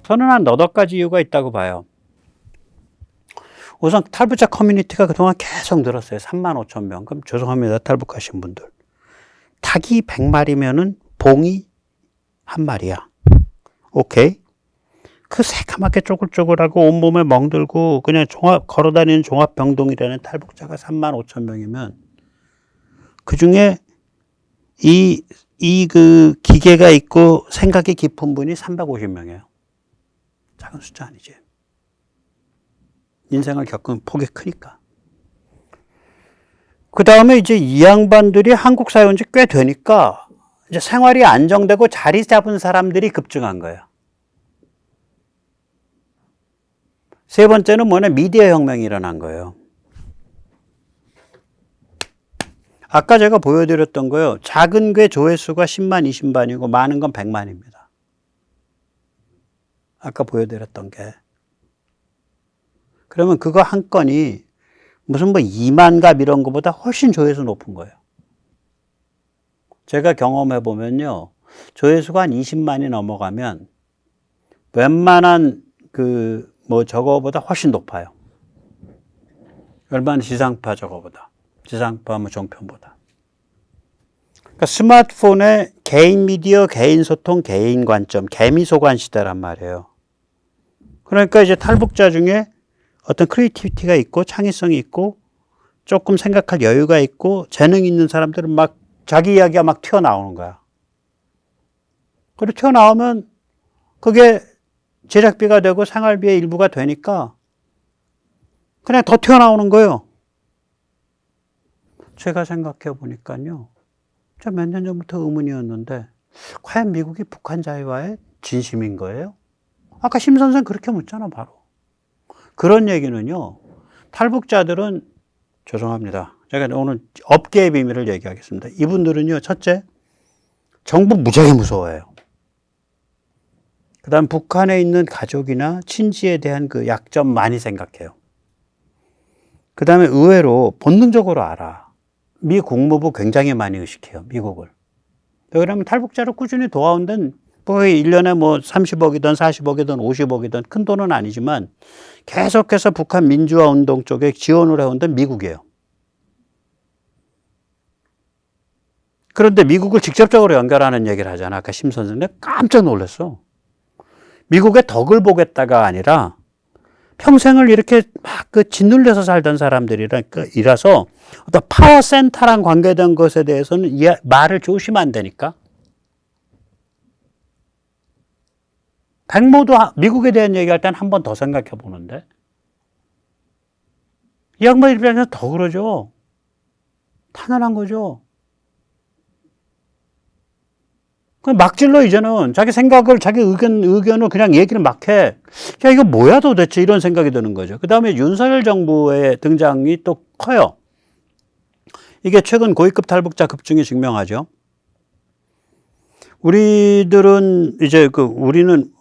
저는 한 너댓 가지 이유가 있다고 봐요. 우선 탈북자 커뮤니티가 그동안 계속 늘었어요. 35,000명. 그럼 죄송합니다. 탈북하신 분들. 닭이 100마리면은 봉이 1마리야. 오케이. 그 새까맣게 쪼글쪼글하고 온몸에 멍들고 그냥 걸어다니는 종합병동이라는 탈북자가 35,000명이면 그 중에 그 기계가 있고 생각이 깊은 분이 350명이에요. 작은 숫자 아니지. 인생을 겪은 폭이 크니까. 그 다음에 이제 이 양반들이 한국 사회 온 지 꽤 되니까 이제 생활이 안정되고 자리 잡은 사람들이 급증한 거예요. 세 번째는 뭐냐, 미디어 혁명이 일어난 거예요. 아까 제가 보여드렸던 거요. 작은 게 조회수가 10만, 20만이고 많은 건 100만입니다. 아까 보여드렸던 게. 그러면 그거 한 건이 무슨 뭐 2만갑 이런 거보다 훨씬 조회수 높은 거예요. 제가 경험해 보면요. 조회수가 한 20만이 넘어가면 웬만한 저거보다 훨씬 높아요. 웬만한 지상파 저거보다. 지상파 종편보다. 그러니까 스마트폰의 개인 미디어, 개인 소통, 개인 관점, 개미소관 시대란 말이에요. 그러니까 이제 탈북자 중에 어떤 크리에이티비티가 있고 창의성이 있고 조금 생각할 여유가 있고 재능 있는 사람들은 막 자기 이야기가 막 튀어나오는 거야. 그리고 튀어나오면 그게 제작비가 되고 생활비의 일부가 되니까 그냥 더 튀어나오는 거예요. 제가 생각해 보니까요. 몇 년 전부터 의문이었는데 과연 미국이 북한 자유화에 진심인 거예요? 아까 심 선생 그렇게 묻잖아 바로. 그런 얘기는요. 탈북자들은 죄송합니다. 제가 오늘 업계의 비밀을 얘기하겠습니다. 이분들은요. 첫째, 정부 무지하게 무서워해요. 그 다음 북한에 있는 가족이나 친지에 대한 그 약점 많이 생각해요. 그 다음에 의외로 본능적으로 알아. 미 국무부 굉장히 많이 의식해요. 미국을. 왜냐하면 탈북자를 꾸준히 도와온 데는 뭐 1년에 뭐 30억이든 40억이든 50억이든 큰 돈은 아니지만 계속해서 북한 민주화 운동 쪽에 지원을 해온 데는 미국이에요. 그런데 미국을 직접적으로 연결하는 얘기를 하잖아. 아까 심 선생님 깜짝 놀랐어. 미국의 덕을 보겠다가 아니라 평생을 이렇게 막 짓눌려서 살던 사람들이라서 어떤 파워센터랑 관계된 것에 대해서는 말을 조심하면 안 되니까. 백모도 미국에 대한 얘기할 땐 한 번 더 생각해 보는데 이 양반 입장에서 더 그러죠. 탄환한 거죠. 그냥 막 질러 이제는 자기 생각을 자기 의견을 그냥 얘기를 막 해. 야 이거 뭐야 도대체 이런 생각이 드는 거죠. 그 다음에 윤석열 정부의 등장이 또 커요. 이게 최근 고위급 탈북자 급증이 증명하죠. 우리들은 이제 우리는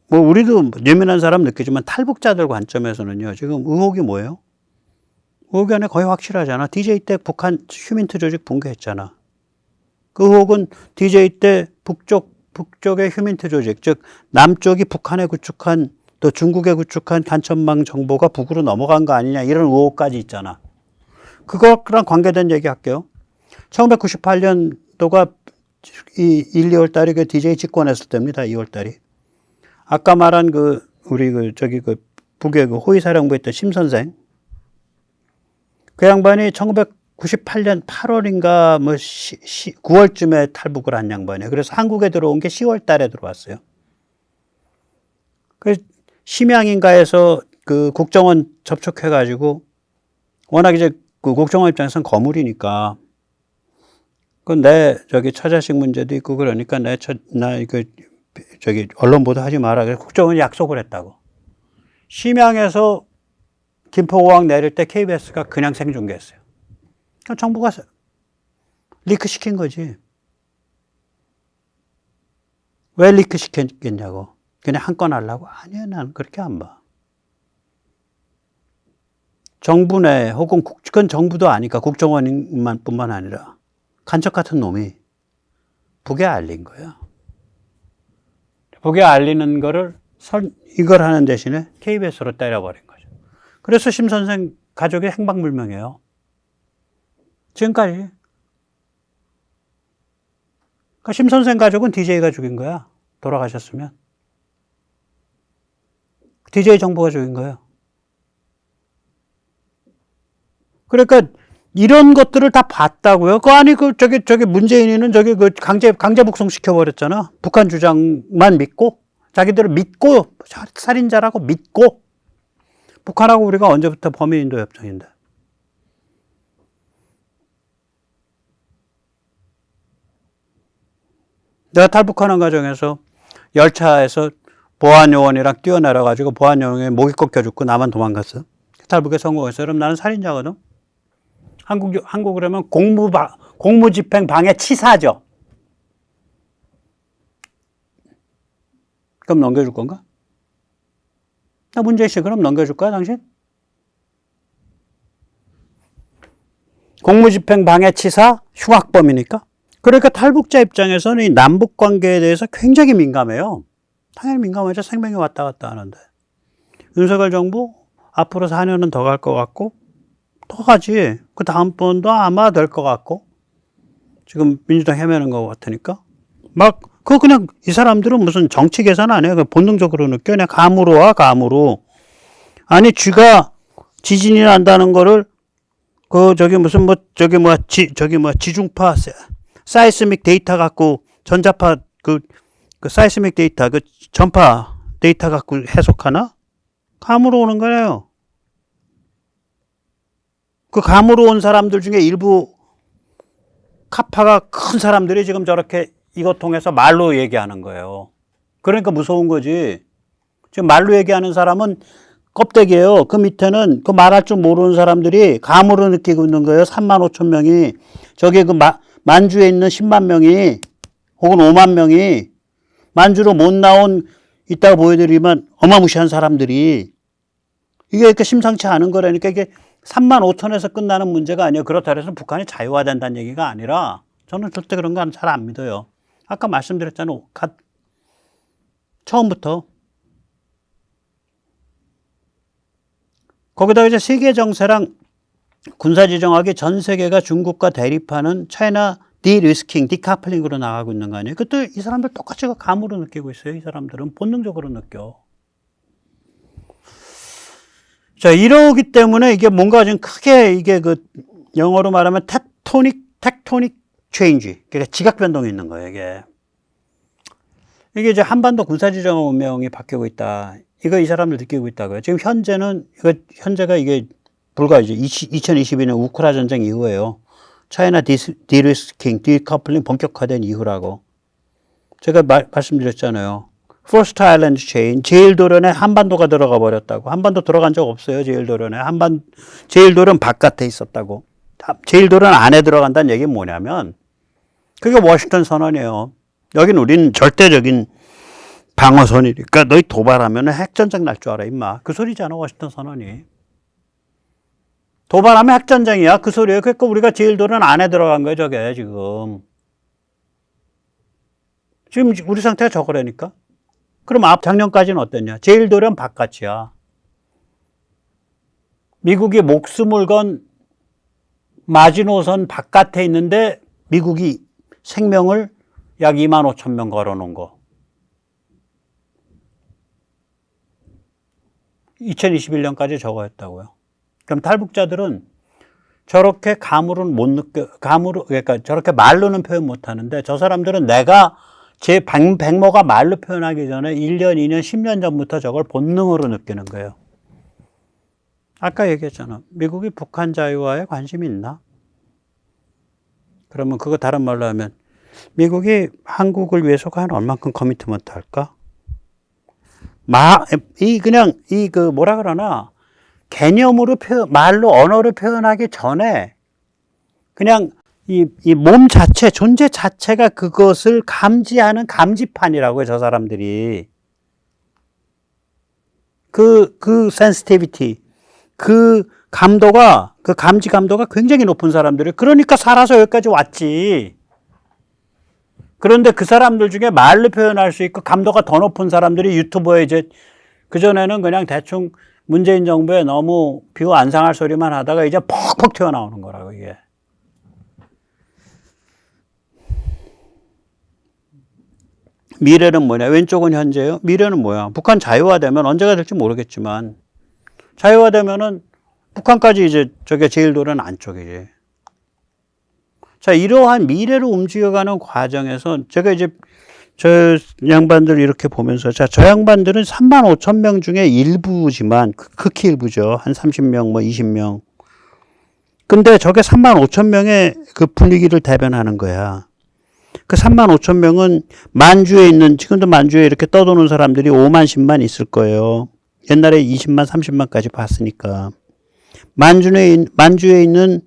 뭐 우리도 예민한 사람 느끼지만 탈북자들 관점에서는요. 지금 의혹이 뭐예요? 의혹이 안에 거의 확실하잖아. DJ 때 북한 휴민트 조직 붕괴했잖아. 그 의혹은 DJ 때 북쪽의 휴민트 조직, 즉 남쪽이 북한에 구축한 또 중국에 구축한 간첩망 정보가 북으로 넘어간 거 아니냐 이런 의혹까지 있잖아. 그거랑 관계된 얘기 할게요. 1998년도가 1, 2월 달에 그 DJ 집권했을 때입니다. 2월 달이. 아까 말한 우리 북의 호위사령부에 있던 심 선생. 그 양반이 1998년 8월인가 9월쯤에 탈북을 한 양반이에요. 그래서 한국에 들어온 게 10월 달에 들어왔어요. 그래서 심양인가에서 국정원 접촉해가지고 워낙 이제 국정원 입장에서는 거물이니까 내 처자식 문제도 있고 그러니까 언론 보도하지 마라. 그래서 국정원이 약속을 했다고. 심양에서 김포공항 내릴 때 KBS가 그냥 생중계했어요. 정부가 리크 시킨 거지. 왜 리크 시켰겠냐고. 그냥 한 건 하려고? 아니야, 나는 그렇게 안 봐. 정부 내 혹은 그건 정부도 아니까 국정원만 뿐만 아니라 간첩 같은 놈이 북에 알린 거야. 북에 알리는 거를 이걸 하는 대신에 KBS로 때려버린 거죠. 그래서 심 선생 가족이 행방불명이에요. 지금까지. 그러니까 심 선생 가족은 DJ가 죽인 거야. 돌아가셨으면. DJ 정보가 죽인 거예요. 그러니까 이런 것들을 다 봤다고요. 아니 저기 문재인이는 저기 강제 북송 시켜버렸잖아. 북한 주장만 믿고 자기들을 믿고 살인자라고 믿고 북한하고 우리가 언제부터 범인인도 협정인데. 내가 탈북하는 과정에서 열차에서 보안요원이랑 뛰어내려가지고 보안요원이 목이 꺾여 죽고 나만 도망갔어. 탈북에 성공했어. 그럼 나는 살인자거든. 한국으로 하면 공무집행 방해 치사죠. 그럼 넘겨줄 건가? 나 문재인 씨 그럼 넘겨줄 거야 당신? 공무집행 방해 치사 흉악범이니까. 그러니까 탈북자 입장에서는 이 남북 관계에 대해서 굉장히 민감해요. 당연히 민감하죠. 생명이 왔다 갔다 하는데. 윤석열 정부 앞으로 4년은 더 갈 것 같고 더 가지. 그 다음번도 아마 될 것 같고 지금 민주당 헤매는 것 같으니까 막 그거 그냥 이 사람들은 무슨 정치 계산 안 해요. 그냥 본능적으로 느껴. 그냥 감으로 와 감으로. 아니 쥐가 지진이 난다는 거를 지중파 사이스믹 데이터 갖고 전자파 그 사이스믹 데이터 그 전파 데이터 갖고 해석하나? 감으로 오는 거예요. 그 감으로 온 사람들 중에 일부 카파가 큰 사람들이 지금 저렇게 이것 통해서 말로 얘기하는 거예요. 그러니까 무서운 거지. 지금 말로 얘기하는 사람은 껍데기예요. 그 밑에는 그 말할 줄 모르는 사람들이 감으로 느끼고 있는 거예요. 3만 5천 명이. 저게 그 만주에 있는 10만 명이 혹은 5만 명이 만주로 못 나온 이따가 보여드리면 어마무시한 사람들이 이게 이렇게 심상치 않은 거라니까. 이게 3만 5천에서 끝나는 문제가 아니에요. 그렇다 해서 북한이 자유화된다는 얘기가 아니라 저는 절대 그런 거 잘 안 믿어요. 아까 말씀드렸잖아요. 처음부터. 거기다가 이제 세계 정세랑 군사 지정학이 전 세계가 중국과 대립하는 차이나 디리스킹, 디카플링으로 나가고 있는 거 아니에요? 그것도 이 사람들 똑같이 감으로 느끼고 있어요. 이 사람들은 본능적으로 느껴. 자, 이러기 때문에 이게 뭔가 좀 크게 이게 그 영어로 말하면 텍토닉 체인지. 그러니까 지각 변동이 있는 거예요, 이게. 이게 이제 한반도 군사지정 운명이 바뀌고 있다. 이거 이 사람들 느끼고 있다고요. 지금 현재가 이게 불과 이제 2022년 우크라 전쟁 이후에요. 차이나 디리스킹, 디커플링 본격화된 이후라고. 제가 말씀드렸잖아요. First Island Chain, 제일도련에 한반도가 들어가 버렸다고. 한반도 들어간 적 없어요, 제일도련에. 제일도련 바깥에 있었다고. 제일도련 안에 들어간다는 얘기는 뭐냐면, 그게 워싱턴 선언이에요. 여긴 우리는 절대적인 방어선이니까 너희 도발하면 핵전쟁 날 줄 알아, 임마. 그 소리잖아, 워싱턴 선언이. 도발하면 핵전쟁이야. 그 소리예요. 그러니까 우리가 제일도련 안에 들어간 거예요, 저게, 지금. 지금 우리 상태가 저거라니까. 그럼 작년까지는 어땠냐? 제일도련 바깥이야. 미국이 목숨을 건 마지노선 바깥에 있는데 미국이 생명을 약 2만 5천 명 걸어놓은 거. 2021년까지 저거였다고요. 그럼 탈북자들은 저렇게 감으로는 못 느껴, 그러니까 저렇게 말로는 표현 못 하는데 저 사람들은 내가 제 백모가 말로 표현하기 전에 1년, 2년, 10년 전부터 저걸 본능으로 느끼는 거예요. 아까 얘기했잖아. 미국이 북한 자유화에 관심이 있나? 그러면 그거 다른 말로 하면 미국이 한국을 위해서 과연 얼만큼 커미트먼트 할까? 뭐라 그러나, 개념으로 말로 언어로 표현하기 전에 그냥 이 몸 자체, 존재 자체가 그것을 감지하는 감지판이라고요, 저 사람들이. 그 센시티비티, 그 감지 감도가 굉장히 높은 사람들이. 그러니까 살아서 여기까지 왔지. 그런데 그 사람들 중에 말로 표현할 수 있고 감도가 더 높은 사람들이 유튜버에 이제 그전에는 그냥 대충 문재인 정부에 너무 비호 안 상할 소리만 하다가 이제 퍽퍽 튀어나오는 거라고, 이게. 미래는 뭐냐? 왼쪽은 현재예요. 미래는 뭐야? 북한 자유화되면 언제가 될지 모르겠지만 자유화되면은 북한까지 이제 저게 제일도는 안쪽이지. 자, 이러한 미래로 움직여가는 과정에서 제가 이제 저 양반들 이렇게 보면서 자, 저 양반들은 3만 5천 명 중에 일부지만 극히 일부죠. 한 30명 뭐 20명. 근데 저게 3만 5천 명의 그 분위기를 대변하는 거야. 그 3만 5천 명은 만주에 있는, 지금도 만주에 이렇게 떠도는 사람들이 5만 10만 있을 거예요. 옛날에 20만 30만까지 봤으니까. 만주에 있는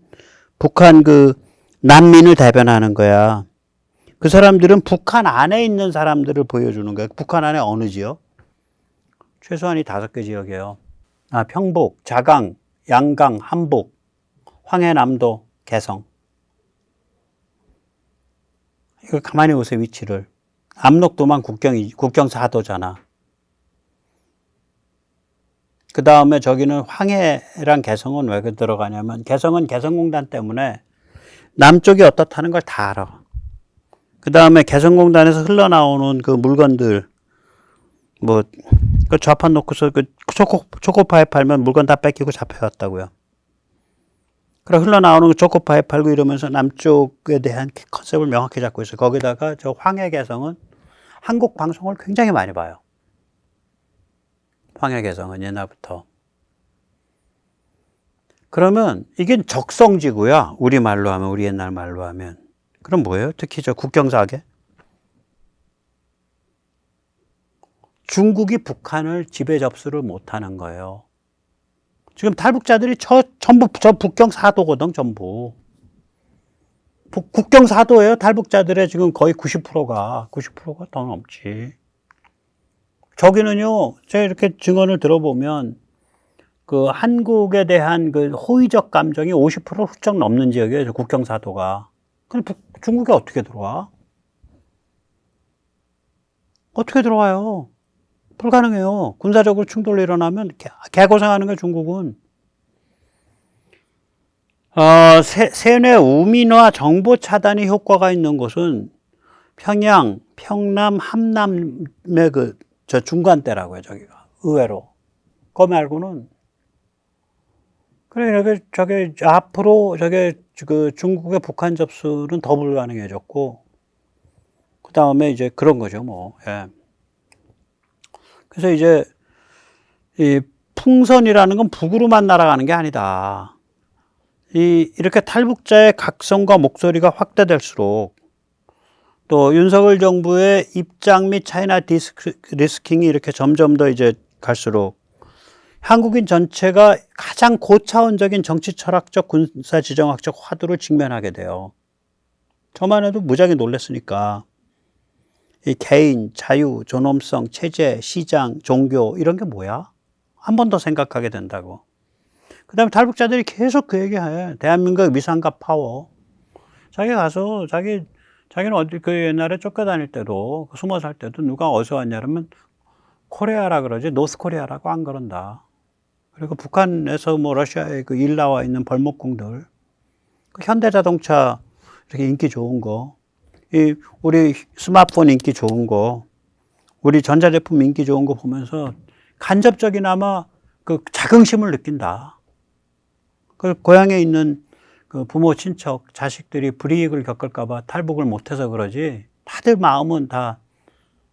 북한 그 난민을 대변하는 거야. 그 사람들은 북한 안에 있는 사람들을 보여주는 거야. 북한 안에 어느 지역? 최소한이 5개 지역이에요. 평복, 자강, 양강, 함복, 황해남도, 개성. 이거 가만히 보세요, 위치를. 압록도만 국경 4도잖아. 그 다음에 저기는 황해랑 개성은 왜 들어가냐면, 개성은 개성공단 때문에 남쪽이 어떻다는 걸 다 알아. 그 다음에 개성공단에서 흘러나오는 그 물건들, 뭐, 그 좌판 놓고서 그 초코파이 팔면 물건 다 뺏기고 잡혀왔다고요. 그래 흘러나오는 그 초코파이 팔고 이러면서 남쪽에 대한 컨셉을 명확히 잡고 있어요. 거기다가 저 황해 개성은 한국 방송을 굉장히 많이 봐요. 황해 개성은 옛날부터. 그러면 이게 적성지구야. 우리 말로 하면, 우리 옛날 말로 하면. 그럼 뭐예요? 특히 저 국경사계. 중국이 북한을 지배 접수를 못하는 거예요. 지금 탈북자들이 전부 저 북경 4도거든, 전부. 국경 4도예요. 탈북자들의 지금 거의 90%가 더 넘지. 저기는요, 제가 이렇게 증언을 들어보면 그 한국에 대한 그 호의적 감정이 50% 훌쩍 넘는 지역이에요. 국경 4도가. 근데 중국에 어떻게 들어와? 어떻게 들어와요? 불가능해요. 군사적으로 충돌이 일어나면 개고생하는 거예요, 중국은. 세뇌 우민화 정보 차단이 효과가 있는 곳은 평양, 평남, 함남의 저 중간대라고요, 저기가. 의외로. 그거 말고는. 그래, 저게 앞으로 그 중국의 북한 접수는 더 불가능해졌고, 그 다음에 이제 그런 거죠, 뭐. 예. 그래서 이제 이 풍선이라는 건 북으로만 날아가는 게 아니다. 이렇게 탈북자의 각성과 목소리가 확대될수록 또 윤석열 정부의 입장 및 차이나 리스킹이 이렇게 점점 더 이제 갈수록 한국인 전체가 가장 고차원적인 정치 철학적 군사 지정학적 화두를 직면하게 돼요. 저만 해도 무지하게 놀랐으니까. 이 개인, 자유, 존엄성, 체제, 시장, 종교 이런 게 뭐야? 한 번 더 생각하게 된다고. 그 다음에 탈북자들이 계속 그 얘기해. 대한민국 위상과 파워. 자기 가서 자기는 어디 그 옛날에 쫓겨다닐 때도 숨어 살 때도 누가 어디서 왔냐 그러면 코리아라 그러지 노스 코리아라고 안 그런다. 그리고 북한에서 뭐 러시아에 그 일 나와 있는 벌목공들, 그 현대자동차 이렇게 인기 좋은 거, 우리 스마트폰 인기 좋은 거, 우리 전자제품 인기 좋은 거 보면서 간접적이나마 그 자긍심을 느낀다. 그 고향에 있는 그 부모, 친척, 자식들이 불이익을 겪을까봐 탈북을 못해서 그러지, 다들 마음은 다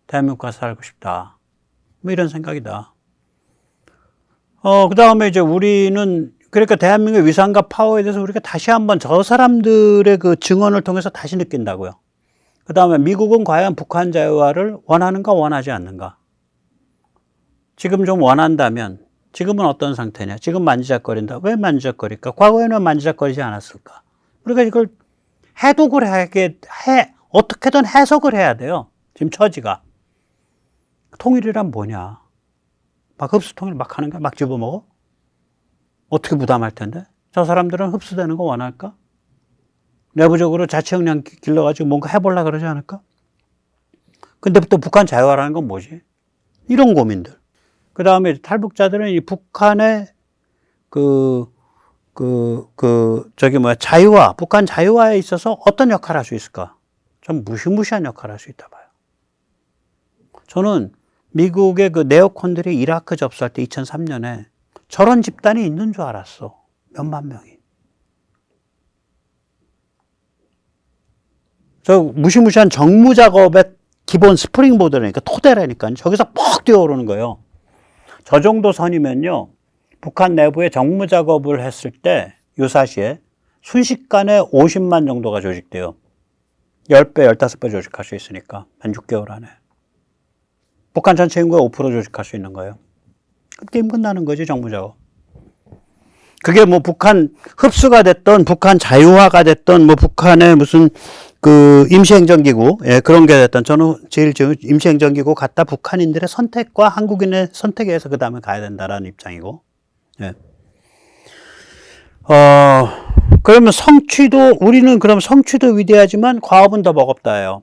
대한민국 가서 살고 싶다. 뭐 이런 생각이다. 그 다음에 이제 우리는, 그러니까 대한민국의 위상과 파워에 대해서 우리가 다시 한번 저 사람들의 그 증언을 통해서 다시 느낀다고요. 그 다음에 미국은 과연 북한 자유화를 원하는가 원하지 않는가? 지금 좀 원한다면 지금은 어떤 상태냐? 지금 만지작거린다. 왜 만지작거릴까? 과거에는 만지작거리지 않았을까? 우리가 이걸 해독을 어떻게든 해석을 해야 돼요. 지금 처지가. 통일이란 뭐냐? 막 흡수통일 막 하는 거야? 막 집어먹어? 어떻게 부담할 텐데? 저 사람들은 흡수되는 거 원할까? 내부적으로 자치 역량 길러가지고 뭔가 해보려고 그러지 않을까? 근데 또 북한 자유화라는 건 뭐지? 이런 고민들. 그 다음에 탈북자들은 이 북한의 자유화, 북한 자유화에 있어서 어떤 역할을 할 수 있을까? 좀 무시무시한 역할을 할 수 있다 봐요. 저는 미국의 그 네오콘들이 이라크 접수할 때 2003년에 저런 집단이 있는 줄 알았어. 몇만 명이. 저 무시무시한 정무 작업의 기본 스프링보드라니까, 토대라니까, 저기서 퍽 뛰어오르는 거예요. 저 정도 선이면요, 북한 내부에 정무 작업을 했을 때 유사시에 순식간에 50만 정도가 조직돼요. 10배, 15배 조직할 수 있으니까. 한 6개월 안에. 북한 전체 인구의 5% 조직할 수 있는 거예요. 게임 끝나는 거지, 정무 작업. 그게 뭐 북한 흡수가 됐던, 북한 자유화가 됐던, 뭐 북한의 무슨 그 임시행정기구, 예, 그런 게 됐던, 저는 제일 임시행정기구 갖다 북한인들의 선택과 한국인의 선택에 의해서 그 다음에 가야 된다라는 입장이고, 예. 그러면 우리는 그럼 성취도 위대하지만 과업은 더 버겁다예요.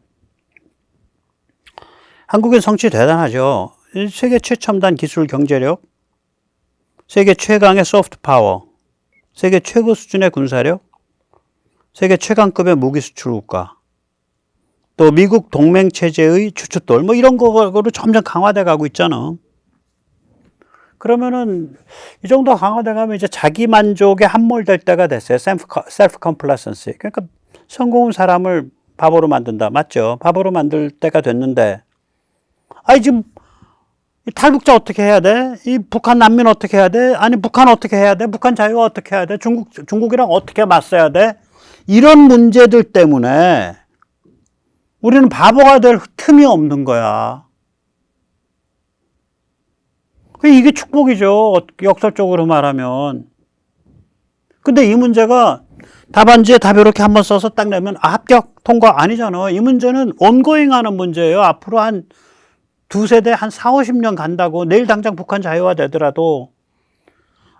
한국인 성취 대단하죠. 세계 최첨단 기술 경제력, 세계 최강의 소프트 파워, 세계 최고 수준의 군사력, 세계 최강급의 무기 수출 국가, 또 미국 동맹 체제의 주춧돌, 뭐 이런 거로 점점 강화돼 가고 있잖아. 그러면은 이 정도 강화돼 가면 이제 자기 만족에 함몰될 때가 됐어요. 셀프 컴플라선시. 그러니까 성공한 사람을 바보로 만든다. 맞죠? 바보로 만들 때가 됐는데, 지금 이 탈북자 어떻게 해야 돼? 이 북한 난민 어떻게 해야 돼? 아니, 북한 어떻게 해야 돼? 북한 자유화 어떻게 해야 돼? 중국이랑 어떻게 맞서야 돼? 이런 문제들 때문에 우리는 바보가 될 틈이 없는 거야. 이게 축복이죠. 역설적으로 말하면. 근데 이 문제가 답안지에 답 이렇게 한번 써서 딱 내면 합격, 통과 아니잖아. 이 문제는 온고잉 하는 문제예요. 앞으로 한 두세대 한 4, 50년 간다고. 내일 당장 북한 자유화 되더라도.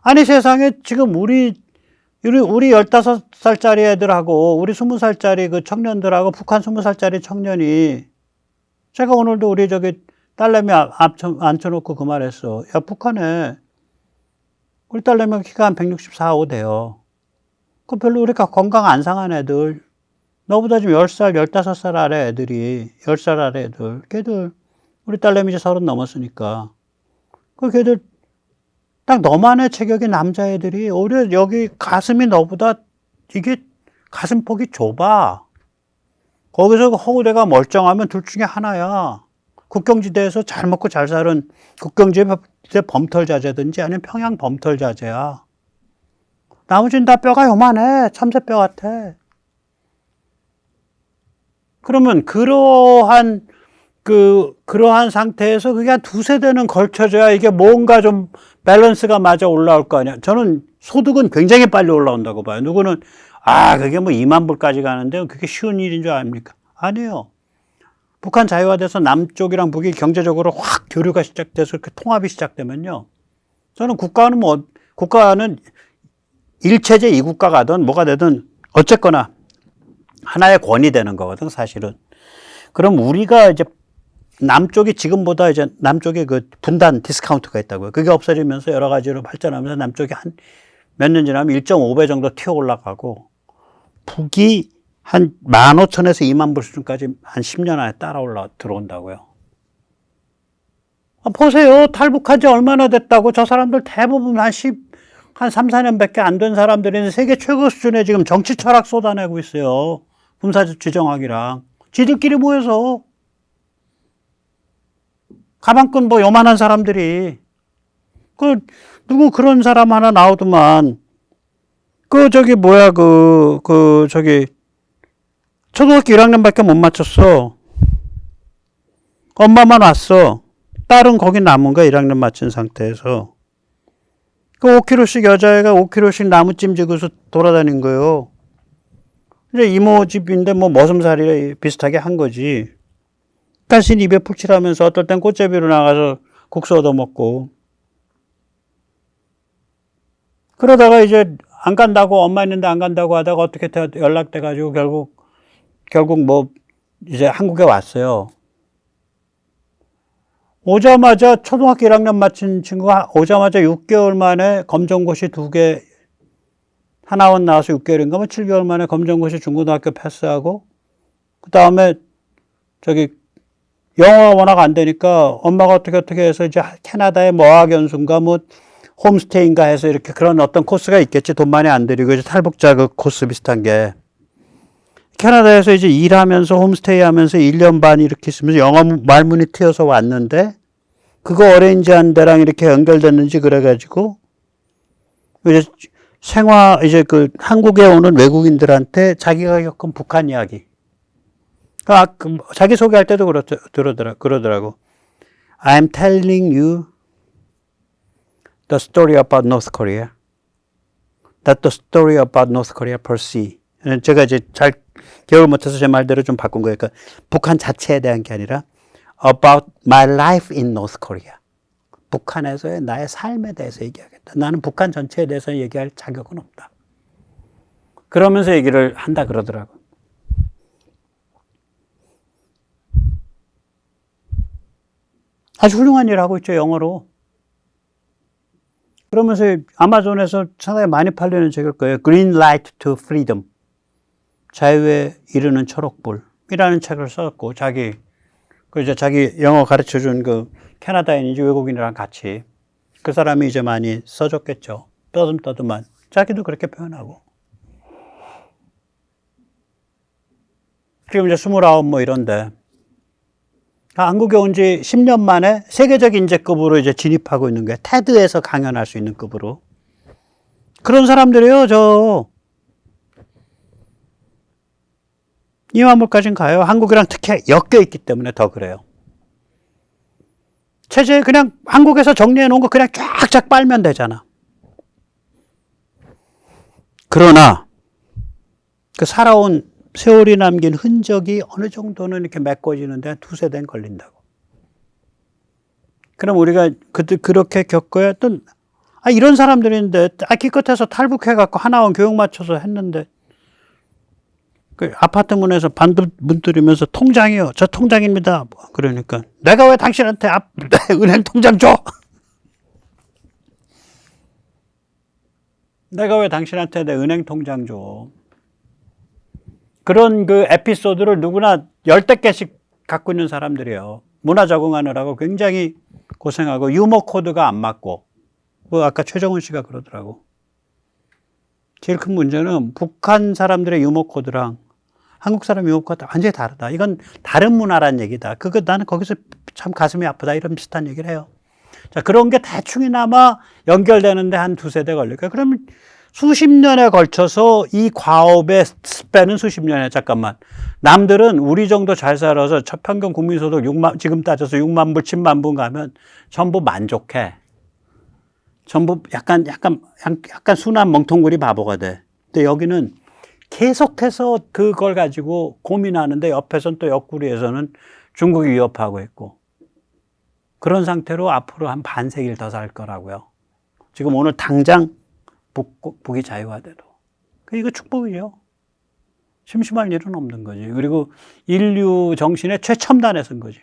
아니, 세상에 지금 우리 15살짜리 애들하고 우리 20살짜리 그 청년들하고 북한 20살짜리 청년이, 제가 오늘도 우리 딸내미 앉혀놓고 그 말 했어. 야, 북한에 우리 딸내미 키가 한 164, 5 돼요. 그 별로 우리가 건강 안 상한 애들, 너보다 지금 10살, 15살 아래 애들이, 10살 아래 애들, 걔들, 우리 딸내미 이제 30 넘었으니까. 걔들 딱 너만의 체격의 남자애들이, 오히려 여기 가슴이 너보다, 이게 가슴폭이 좁아. 거기서 허우대가 멀쩡하면 둘 중에 하나야. 국경지대에서 잘 먹고 잘 사는 국경지대 범털자재든지 아니면 평양 범털자재야. 나머지는 다 뼈가 요만해. 참새뼈 같아. 그러면 그러한 상태에서 그게 한 두세 대는 걸쳐져야 이게 뭔가 좀 밸런스가 맞아 올라올 거 아니야. 저는 소득은 굉장히 빨리 올라온다고 봐요. 누구는, 그게 뭐 2만 불까지 가는데 그게 쉬운 일인 줄 압니까? 아니에요. 북한 자유화돼서 남쪽이랑 북이 경제적으로 확 교류가 시작돼서 그 통합이 시작되면요. 저는 국가는 1체제 2국가가든 뭐가 되든 어쨌거나 하나의 권이 되는 거거든, 사실은. 그럼 우리가 이제 남쪽이 지금보다 이제 남쪽에 그 분단 디스카운트가 있다고요. 그게 없어지면서 여러 가지로 발전하면서 남쪽이 한 몇 년 지나면 1.5배 정도 튀어 올라가고 북이 한 15,000에서 2만 불 수준까지 한 10년 안에 들어온다고요. 보세요. 탈북한 지 얼마나 됐다고. 저 사람들 대부분 한 3, 4년 밖에 안 된 사람들이 세계 최고 수준의 지금 정치 철학 쏟아내고 있어요. 군사적 지정학이랑. 지들끼리 모여서. 가방끈 뭐 요만한 사람들이. 누구 그런 사람 하나 나오더만. 초등학교 1학년밖에 못 마쳤어. 엄마만 왔어. 딸은 거기 남은 거야, 1학년 마친 상태에서. 5km씩 여자애가 5km씩 나무찜 지고서 돌아다닌 거예요. 이제 이모 집인데 뭐 머슴살이 비슷하게 한 거지. 간신히 입에 푹칠하면서 어떨 땐 꽃제비로 나가서 국수 얻어먹고. 그러다가 이제 안 간다고, 엄마 있는데 안 간다고 하다가 어떻게 연락돼가지고 결국 뭐 이제 한국에 왔어요. 오자마자 초등학교 1학년 마친 친구가 오자마자 6개월 만에 검정고시 2개, 하나원 나와서 6개월인가 뭐 7개월 만에 검정고시 중고등학교 패스하고, 그 다음에 영어가 워낙 안 되니까 엄마가 어떻게 해서 이제 캐나다의 어학연수인가 뭐 홈스테이인가 해서 이렇게 그런 어떤 코스가 있겠지. 돈 많이 안 들이고 이제 탈북자 그 코스 비슷한 게. 캐나다에서 이제 일하면서 홈스테이 하면서 1년 반 이렇게 있으면서 영어 말문이 트여서 왔는데, 그거 어레인지한 데랑 이렇게 연결됐는지 그래가지고, 이제 이제 한국에 오는 외국인들한테 자기가 겪은 북한 이야기. 자기 소개할 때도 그러더라고. I'm telling you the story about North Korea. That the story about North Korea per se. 제가 이제 잘 기억을 못해서 제 말대로 좀 바꾼 거예요. 그러니까 북한 자체에 대한 게 아니라 about my life in North Korea. 북한에서의 나의 삶에 대해서 얘기하겠다. 나는 북한 전체에 대해서 얘기할 자격은 없다. 그러면서 얘기를 한다 그러더라고. 아주 훌륭한 일을 하고 있죠, 영어로. 그러면서 아마존에서 상당히 많이 팔리는 책일 거예요. Green Light to Freedom. 자유에 이르는 초록불이라는 책을 썼고, 자기 영어 가르쳐 준 캐나다인이지 외국인이랑 같이. 그 사람이 이제 많이 써줬겠죠. 떠듬떠듬한. 자기도 그렇게 표현하고. 지금 이제 29 뭐 이런데. 한국에 온 지 10년 만에 세계적 인재급으로 이제 진입하고 있는 거예요. 테드에서 강연할 수 있는 급으로. 그런 사람들이에요, 이 만물까지는 가요. 한국이랑 특히 엮여 있기 때문에 더 그래요. 체제 그냥 한국에서 정리해 놓은 거 그냥 쫙쫙 빨면 되잖아. 그러나 그 살아온 세월이 남긴 흔적이 어느 정도는 이렇게 메꿔지는데 한 2-3대는 걸린다고. 그럼 우리가 그렇게 겪어야 또, 이런 사람들인데, 기껏해서 탈북해갖고 하나원 교육 맞춰서 했는데, 그 아파트 문에서 문 두드리면서 통장이요. 저 통장입니다. 그러니까, 내가 왜 당신한테 은행 통장 줘? 내가 왜 당신한테 내 은행 통장 줘? 그런 에피소드를 누구나 10대 개씩 갖고 있는 사람들이에요. 문화 적응하느라고 굉장히 고생하고 유머 코드가 안 맞고. 아까 최정훈 씨가 그러더라고. 제일 큰 문제는 북한 사람들의 유머 코드랑 한국 사람 유머 코드가 완전히 다르다. 이건 다른 문화란 얘기다. 나는 거기서 참 가슴이 아프다. 이런 비슷한 얘기를 해요. 자, 그런 게 대충이나마 연결되는데 한 2-3대 걸릴까요? 그러면 수십 년에 걸쳐서 이 과업의 스팬은 수십 년이야. 잠깐만. 남들은 우리 정도 잘 살아서 첫 평균 국민소득 지금 따져서 6만 불, 10만 불 가면 전부 만족해. 전부 약간 순한 멍텅구리 바보가 돼. 근데 여기는 계속해서 그걸 가지고 고민하는데 옆에서는 또 옆구리에서는 중국이 위협하고 있고. 그런 상태로 앞으로 한 반세기를 더 살 거라고요. 지금 오늘 당장 북이 자유화돼도. 이거 축복이죠. 심심할 일은 없는 거지. 그리고 인류 정신의 최첨단에 선 거지.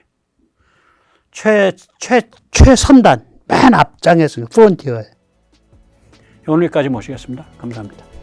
최선단, 맨 앞장에 선 프론티어에. 오늘까지 모시겠습니다. 감사합니다.